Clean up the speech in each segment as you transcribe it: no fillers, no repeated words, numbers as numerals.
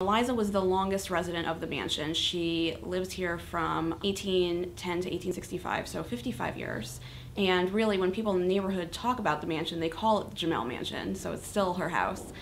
Eliza was the longest resident of the mansion. She lived here from 1810 to 1865, so 55 years. And really, when people in the neighborhood talk about the mansion, they call it the Jumel Mansion, so it's still her house.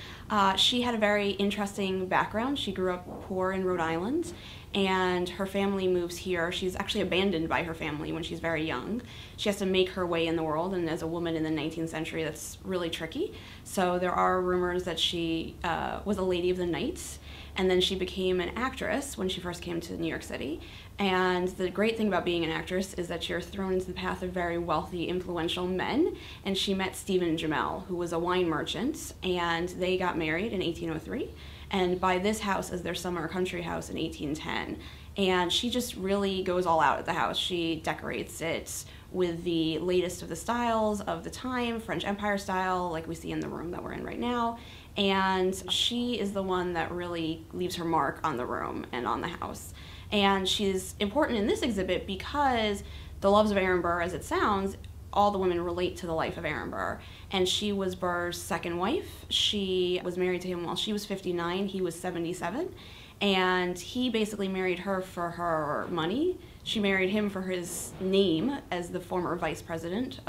She had a very interesting background. She grew up poor in Rhode Island, and her family moves here. She's actually abandoned by her family when she's very young. She has to make her way in the world, and as a woman in the 19th century, that's really tricky. So there are rumors that she was a lady of the night, and then she became an actress when she first came to New York City. And the great thing about being an actress is that you're thrown into the path of very wealthy, influential men. And she met Eliza Jumel, who was a wine merchant, and they got married in 1803 and buy this house as their summer country house in 1810. And she just really goes all out at the house. She decorates it with the latest of the styles of the time, French Empire style, like we see in the room that we're in right now. And she is the one that really leaves her mark on the room and on the house. And she's important in this exhibit because the Loves of Aaron Burr, as it sounds, all the women relate to the life of Aaron Burr. And she was Burr's second wife. She was married to him while she was 59, he was 77. And he basically married her for her money. She married him for his name as the former vice president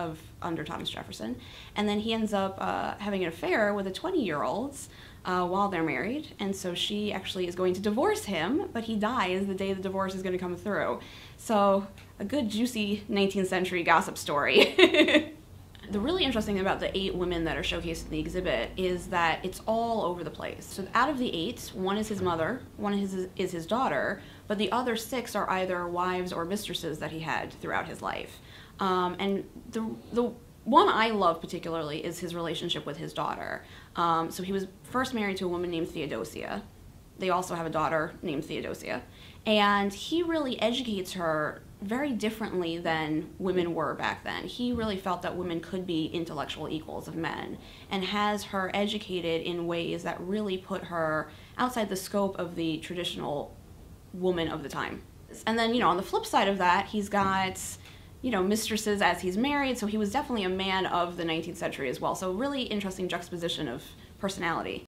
under Thomas Jefferson. And then he ends up having an affair with a 20-year-old while they're married. And so she actually is going to divorce him, but he dies the day the divorce is going to come through. So a good, juicy 19th century gossip story. The really interesting thing about the 8 women that are showcased in the exhibit is that it's all over the place. So out of the 8, 1 is his mother, 1 is his daughter, but the other 6 are either wives or mistresses that he had throughout his life. And the one I love particularly is his relationship with his daughter. So he was first married to a woman named Theodosia. They also have a daughter named Theodosia. And he really educates her very differently than women were back then. He really felt that women could be intellectual equals of men, and has her educated in ways that really put her outside the scope of the traditional woman of the time. And then, on the flip side of that, he's got, mistresses as he's married, so he was definitely a man of the 19th century as well. So really interesting juxtaposition of personality.